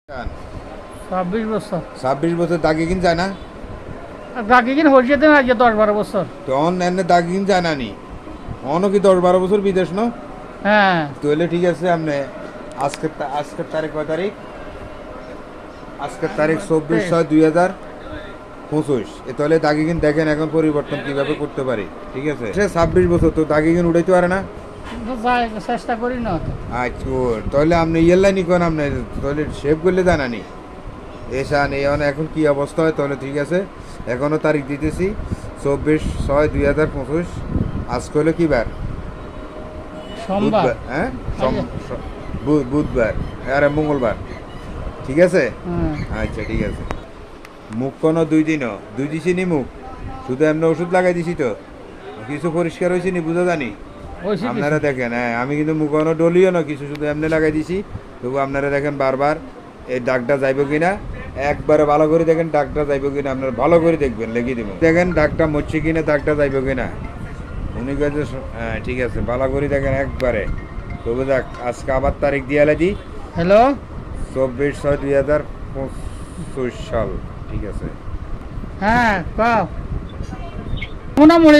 26 বছর। 26 বছর দাগি কিন যায় না? দাগি কিন হয়েছে তো আজ 10-12 বছর। তো অন এনে দাগি কিন যায় না নি? অনও কি 10-12 বছর বিদেশ ন? হ্যাঁ। তাহলে ঠিক আছে আপনি আজকের তারিখ কয় তারিখ? আজকের তারিখ 24/6/2025। তাহলে দাগি কিন দেখেন এখন পরিবর্তন কিভাবে করতে পারি। ঠিক আছে? সে 26 বছর তো দাগি কিন উঠাইতে পারে না? চেষ্টা করি না। আচ্ছা তাহলে আপনি লাইনই কোন আপনি তাহলে শেভ করলে জানানি এসা নেই এখন কি অবস্থা হয় তাহলে ঠিক আছে এখনো তারিখ দিতেছি 24/6/2025 আজকে হলো কি বার সোমবার হ্যাঁ বুধবার আর মঙ্গলবার ঠিক আছে আচ্ছা ঠিক আছে মুখ কোনো দুই দিছি নি মুখ শুধু এমনি ওষুধ লাগাই দিছি তো কিছু পরিষ্কার হয়েছে নি বুঝা জানি আপনারা দেখেন হ্যাঁ আমি কিন্তু মুখনো ডলিও না কিছু শুধু এমনি লাগাই দিছি তবু আপনারা দেখেন বারবার এই ডাকটা যাইব কিনা একবারে ভালো করে দেখেন ডাকটা যাইব কিনা আপনারা ভালো করে দেখবেন লেগে দেবেন দেখেন ডাকটা মরছে কিনা ডাকটা যাইব কিনা উনি কাছে হ্যাঁ ঠিক আছে ভালো করে দেখেন একবারে তবু দেখ আজকে আবার তারিখ দিয়ে দিই হ্যালো 24/6/2025 সাল ঠিক আছে হ্যাঁ মোটামুটি